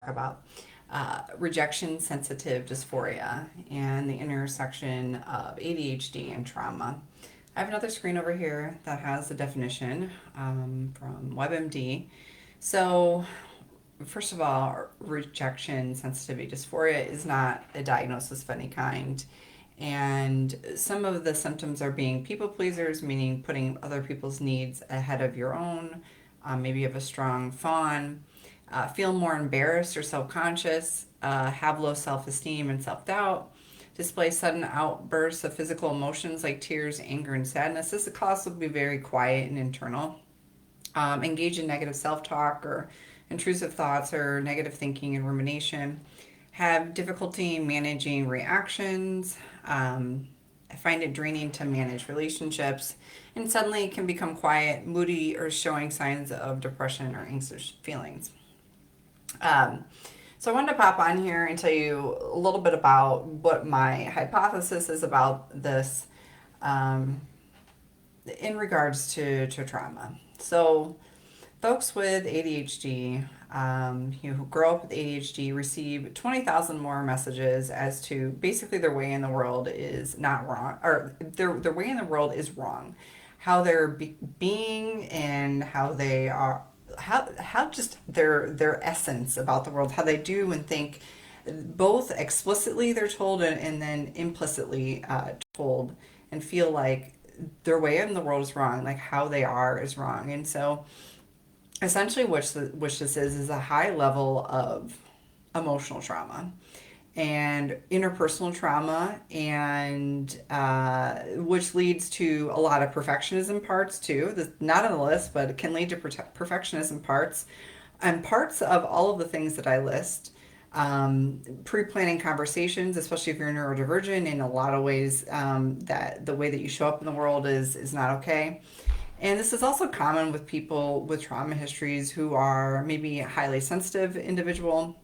about rejection sensitive dysphoria and the intersection of ADHD and trauma. I have another screen over here that has the definition from WebMD. So, first of all, rejection sensitivity dysphoria is not a diagnosis of any kind. And some of the symptoms are being people pleasers, meaning putting other people's needs ahead of your own. Maybe you have a strong fawn, feel more embarrassed or self conscious, have low self esteem and self doubt, display sudden outbursts of physical emotions like tears, anger, and sadness. This cause will be very quiet and internal. Engage in negative self talk or intrusive thoughts or negative thinking and rumination. Have difficulty managing reactions. I find it draining to manage relationships, and suddenly can become quiet, moody, or showing signs of depression or anxious feelings. Um, so I wanted to pop on here and tell you a little bit about what my hypothesis is about this um, in regards to trauma. So folks with ADHD, who grow up with ADHD, receive 20,000 more messages as to basically their way in the world is not wrong, or their way in the world is wrong. How they're being and how they are, how just their essence about the world, how they do and think, both explicitly they're told and then implicitly told and feel like their way in the world is wrong, like how they are is wrong. And so essentially which this is a high level of emotional trauma and interpersonal trauma, and which leads to a lot of perfectionism parts too. That's not on the list, but it can lead to perfectionism parts and parts of all of the things that I list. Pre-planning conversations, especially if you're neurodivergent, in a lot of ways, that the way that you show up in the world is not okay. And this is also common with people with trauma histories who are maybe a highly sensitive individual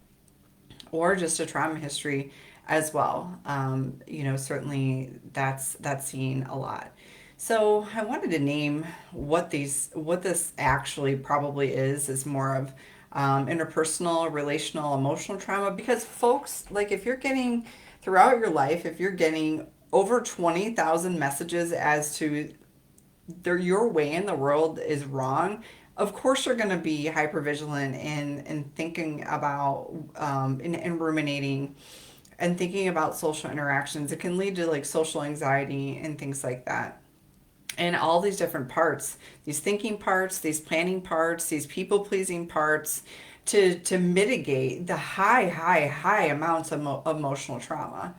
or just a trauma history as well. Certainly that's seen a lot. So I wanted to name what this actually probably is more of interpersonal, relational, emotional trauma. Because folks, like if you're getting throughout your life, if you're getting over 20,000 messages as to your way in the world is wrong, of course you're going to be hypervigilant and thinking about and ruminating and thinking about social interactions. It can lead to like social anxiety and things like that. And all these different parts, these thinking parts, these planning parts, these people pleasing parts, to mitigate the high amounts of emotional trauma.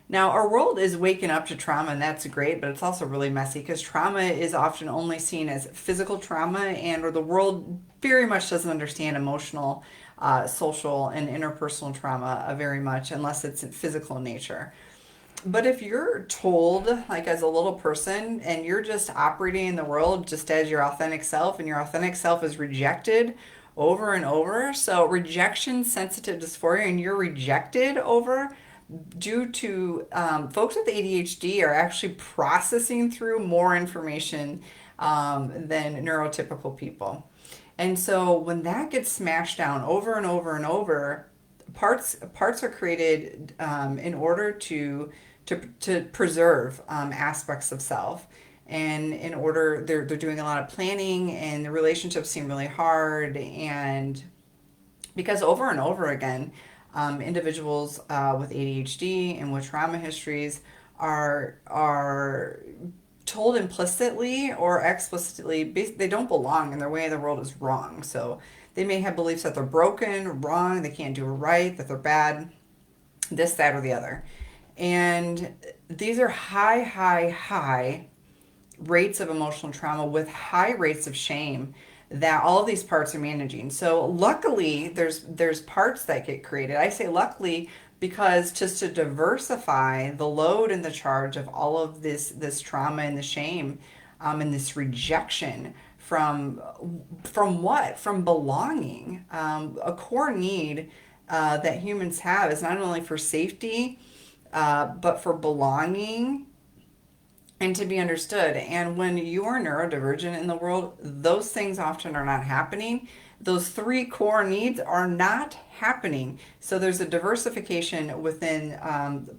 Now, our world is waking up to trauma, and that's great, but it's also really messy because trauma is often only seen as physical trauma, and or the world very much doesn't understand emotional, social, and interpersonal trauma very much unless it's physical in nature. But if you're told, like as a little person, and you're just operating in the world just as your authentic self, and your authentic self is rejected over and over, so rejection sensitive dysphoria, and you're rejected over due to folks with ADHD are actually processing through more information than neurotypical people. And so when that gets smashed down over and over and over, parts are created in order to preserve aspects of self. And in order, they're doing a lot of planning, and the relationships seem really hard. And because over and over again, individuals with ADHD and with trauma histories are told implicitly or explicitly they don't belong and their way of the world is wrong. So they may have beliefs that they're broken, wrong, they can't do it right, that they're bad, this, that, or the other. And these are high rates of emotional trauma with high rates of shame that all of these parts are managing. So luckily there's parts that get created. I say luckily because just to diversify the load and the charge of all of this trauma and the shame, and this rejection from what? From belonging. A core need that humans have is not only for safety, but for belonging and to be understood. And when you are neurodivergent in the world, those things often are not happening. those three core needs are not happening. So there's a diversification within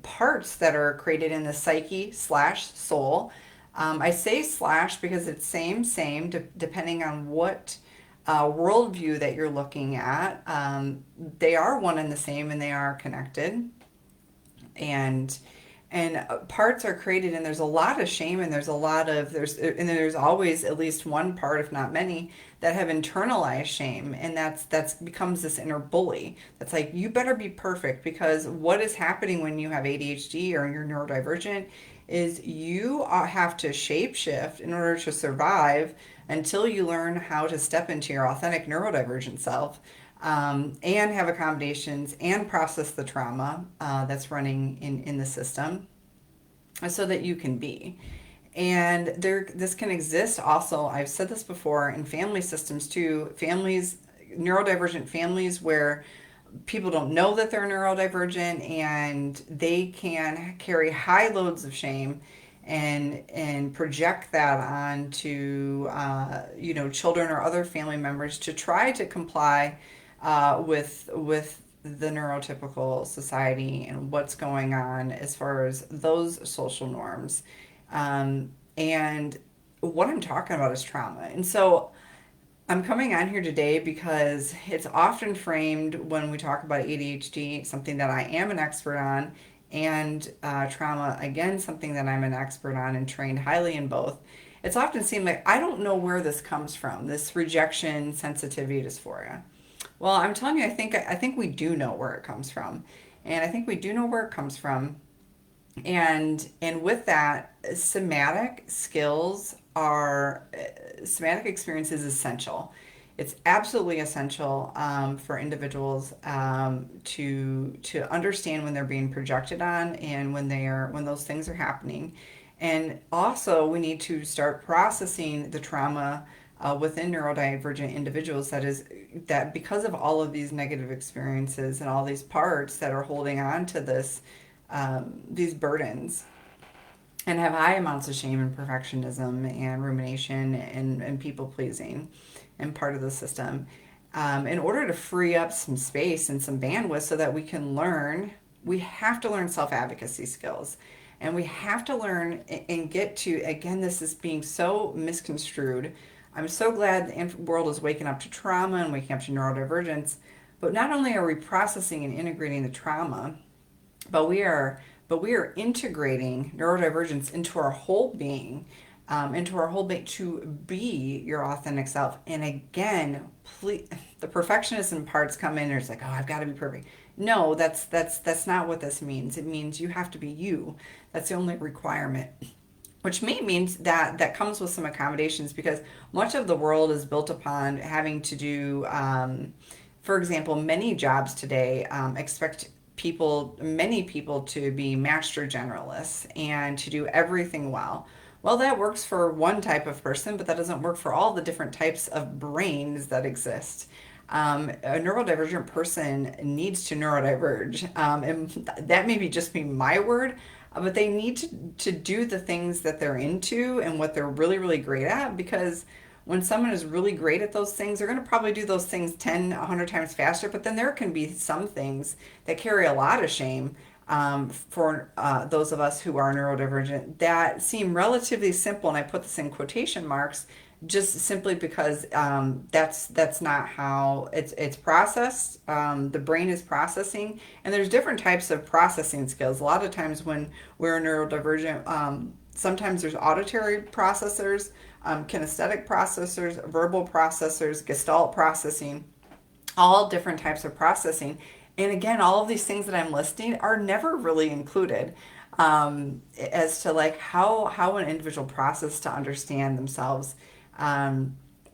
parts that are created in the psyche slash soul. I say slash because it's same, depending on what worldview that you're looking at. They are one and the same, and they are connected. And parts are created, and there's a lot of shame, and there's always at least one part, if not many, that have internalized shame, and that's becomes this inner bully that's like, you better be perfect, because what is happening when you have ADHD or you're neurodivergent is you have to shape shift in order to survive until you learn how to step into your authentic neurodivergent self, and have accommodations and process the trauma that's running in the system so that you can be. And this can exist also, I've said this before, in family systems too. Families, neurodivergent families where people don't know that they're neurodivergent, and they can carry high loads of shame and project that onto children or other family members to try to comply with the neurotypical society and what's going on as far as those social norms. And what I'm talking about is trauma. And so I'm coming on here today because it's often framed when we talk about ADHD, something that I am an expert on, and trauma, again, something that I'm an expert on and trained highly in both. It's often seemed like I don't know where this comes from, this rejection sensitivity dysphoria. Well, I'm telling you, I think we do know where it comes from, and I think we do know where it comes from. And with that, somatic experience is essential. It's absolutely essential for individuals to understand when they're being projected on, and when those things are happening. And also, we need to start processing the trauma within neurodivergent individuals. That because of all of these negative experiences and all these parts that are holding on to these burdens, and have high amounts of shame and perfectionism and rumination and people pleasing and part of the system, in order to free up some space and some bandwidth so that we have to learn self advocacy skills. And we have to learn and get to, again, this is being so misconstrued. I'm so glad the world is waking up to trauma and waking up to neurodivergence. But not only are we processing and integrating the trauma, but we are integrating neurodivergence into our whole being, to be your authentic self. And again, please, the perfectionism parts come in, and it's like, oh, I've got to be perfect. No, that's not what this means. It means you have to be you. That's the only requirement. Which means that comes with some accommodations, because much of the world is built upon having to do, for example, many jobs today expect many people to be master generalists and to do everything well. Well, that works for one type of person, but that doesn't work for all the different types of brains that exist. A neurodivergent person needs to neurodiverge, and that may be just be my word, but they need to do the things that they're into and what they're really, really great at, because when someone is really great at those things, they're going to probably do those things 10, 100 times faster. But then there can be some things that carry a lot of shame, for those of us who are neurodivergent, that seem relatively simple. And I put this in quotation marks just simply because that's not how it's processed. The brain is processing, and there's different types of processing skills. A lot of times when we're neurodivergent, sometimes there's auditory processors, kinesthetic processors, verbal processors, gestalt processing, all different types of processing. And again, all of these things that I'm listing are never really included, as to like how an individual process to understand themselves.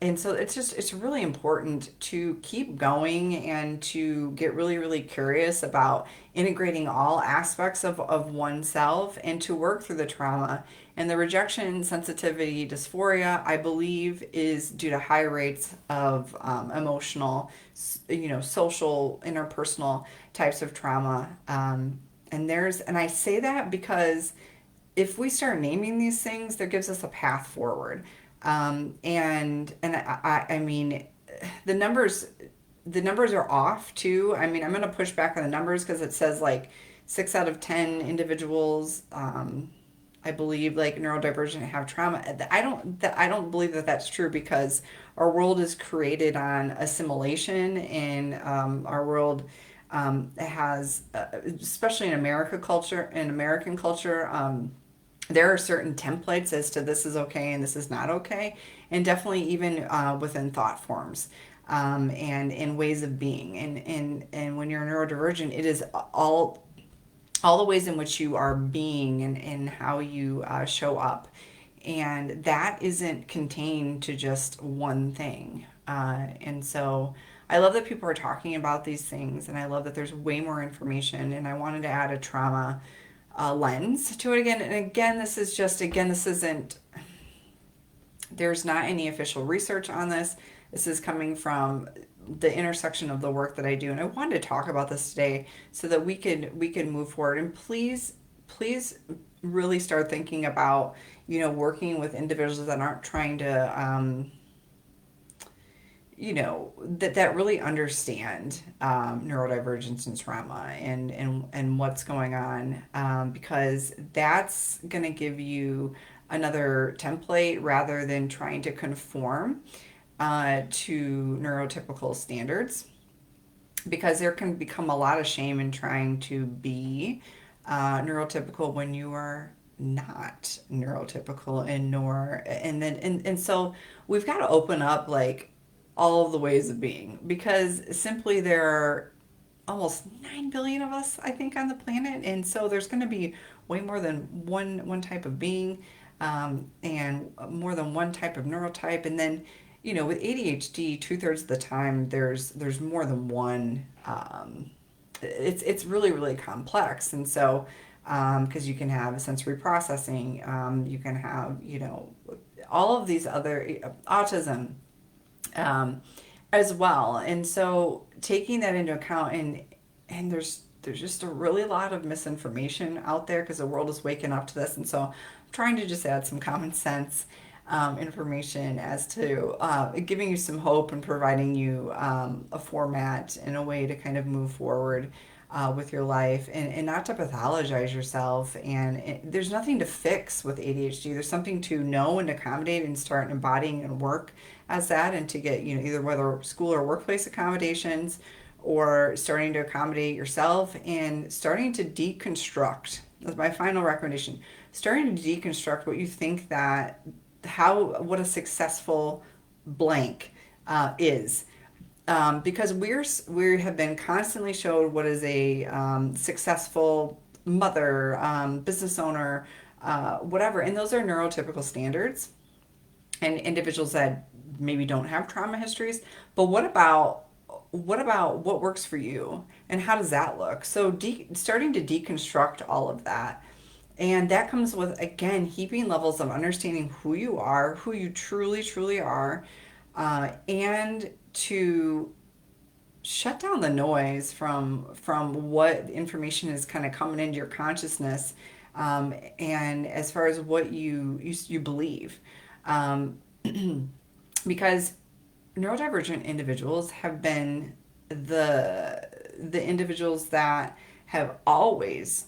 And so it's really important to keep going and to get really, really curious about integrating all aspects of oneself and to work through the trauma. And the rejection sensitivity dysphoria, I believe, is due to high rates of emotional, social, interpersonal types of trauma. And I say that because if we start naming these things, that gives us a path forward. And I mean, the numbers the numbers are off too. I mean, I'm going to push back on the numbers because it says like 6 out of 10 individuals, I believe, like neurodivergent have trauma. I don't believe that that's true because our world is created on assimilation, and our world has, especially in American culture, there are certain templates as to this is okay and this is not okay, and definitely even within thought forms, and in ways of being. And when you're neurodivergent, it is all the ways in which you are being, and how you show up. And that isn't contained to just one thing. And so I love that people are talking about these things, and I love that there's way more information. And I wanted to add a trauma lens to it again. And again, this isn't, there's not any official research on this. This is coming from the intersection of the work that I do, and I wanted to talk about this today so that we could move forward. And please really start thinking about, working with individuals that aren't trying to that really understand neurodivergence and trauma, and what's going on, because that's going to give you another template rather than trying to conform to neurotypical standards, because there can become a lot of shame in trying to be neurotypical when you are not neurotypical, and so we've got to open up like all of the ways of being, because simply there are almost 9 billion of us, I think, on the planet, and so there's going to be way more than one type of being, and more than one type of neurotype. And then, with ADHD, 2/3 of the time there's more than one. It's really really complex, and so because you can have sensory processing, you can have all of these other autism, um, as well. And so taking that into account, and there's just a really lot of misinformation out there because the world is waking up to this. And so I'm trying to just add some common sense information as to giving you some hope and providing you a format and a way to kind of move forward with your life, and not to pathologize yourself. And there's nothing to fix with ADHD. There's something to know and accommodate and start embodying and work as that, and to get, either whether school or workplace accommodations, or starting to accommodate yourself and starting to deconstruct. That's my final recommendation. Starting to deconstruct what you think that what a successful blank is, because we have been constantly showed what is a successful mother, business owner, whatever, and those are neurotypical standards, and individuals that maybe don't have trauma histories. But what about what works for you, and how does that look? So starting to deconstruct all of that. And that comes with, again, heaping levels of understanding who you are, who you truly, truly are, and to shut down the noise from what information is kind of coming into your consciousness, and as far as what you believe, um, because neurodivergent individuals have been the individuals that have always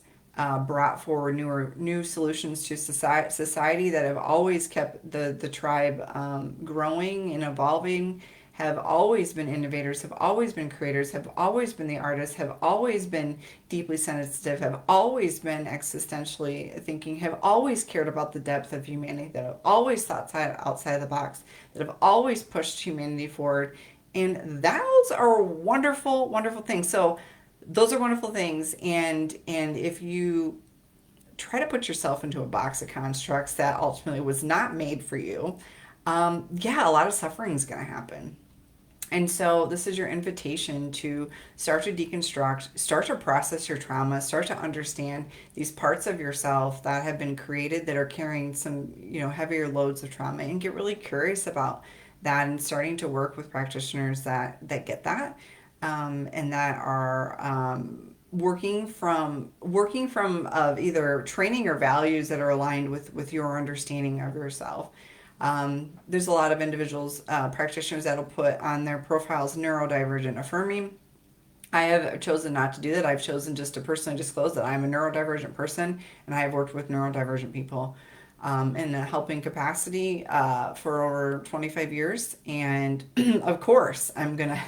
brought forward new solutions to society, that have always kept the tribe growing and evolving, have always been innovators, have always been creators, have always been the artists, have always been deeply sensitive, have always been existentially thinking, have always cared about the depth of humanity, that have always thought outside of the box, that have always pushed humanity forward. And those are wonderful, wonderful things. So those are wonderful things. And if you try to put yourself into a box of constructs that ultimately was not made for you, yeah, a lot of suffering is going to happen. And so this is your invitation to start to deconstruct, start to process your trauma, start to understand these parts of yourself that have been created that are carrying some, heavier loads of trauma, and get really curious about that, and starting to work with practitioners that get that, and that are working from of either training or values that are aligned with your understanding of yourself. There's a lot of individuals, practitioners that'll put on their profiles neurodivergent affirming. I have chosen not to do that. I've chosen just to personally disclose that I'm a neurodivergent person, and I have worked with neurodivergent people in a helping capacity for over 25 years. And of course, I'm gonna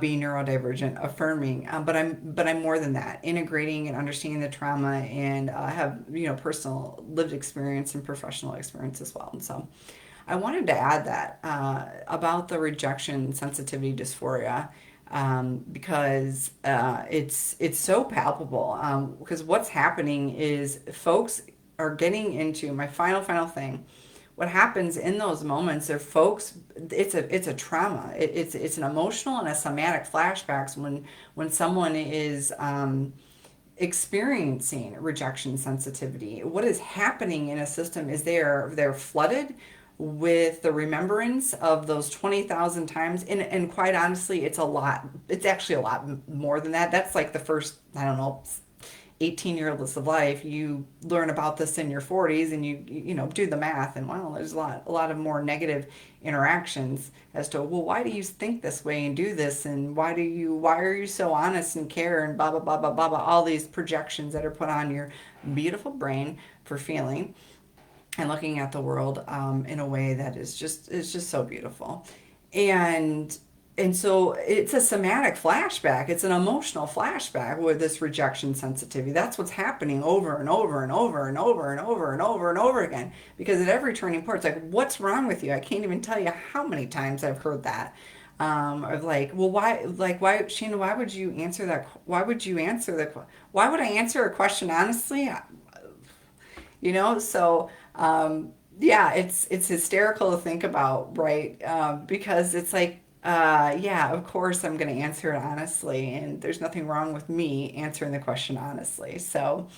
be neurodivergent affirming, but I'm more than that, integrating and understanding the trauma, and have personal lived experience and professional experience as well. And so I wanted to add that about the rejection sensitivity dysphoria, because it's so palpable. Because what's happening is folks are getting into my final thing. What happens in those moments are folks. It's a trauma. It's an emotional and a somatic flashbacks when someone is experiencing rejection sensitivity. What is happening in a system is they're flooded with the remembrance of those 20,000 times, and quite honestly, it's a lot. It's actually a lot more than that. That's like the first, I don't know, 18-year list of life. You learn about this in your 40s, and you do the math, and wow, there's a lot of more negative interactions as to, well, why do you think this way and do this, and why are you so honest and care, and blah blah blah blah blah blah, all these projections that are put on your beautiful brain for feeling and looking at the world in a way that is just so beautiful. and and so it's a somatic flashback, it's an emotional flashback with this rejection sensitivity. That's what's happening over and over and over and over and over and over and over again, because at every turning point it's like, what's wrong with you? I can't even tell you how many times I've heard that, of like, well, why, Sheena, why would you answer that? Why would I answer a question honestly? So yeah, it's hysterical to think about, right? Because it's like, yeah, of course I'm going to answer it honestly, and there's nothing wrong with me answering the question honestly. So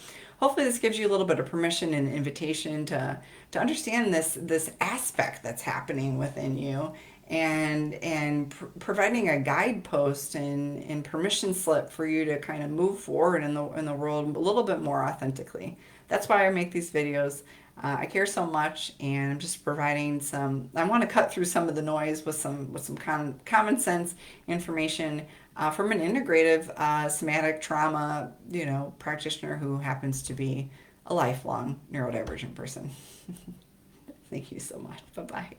hopefully this gives you a little bit of permission and invitation to understand this aspect that's happening within you, and providing a guidepost and permission slip for you to kind of move forward in the world a little bit more authentically. That's why I make these videos. I care so much, and I'm just providing some. I want to cut through some of the noise with some common sense information from an integrative somatic trauma practitioner who happens to be a lifelong neurodivergent person. Thank you so much. Bye bye.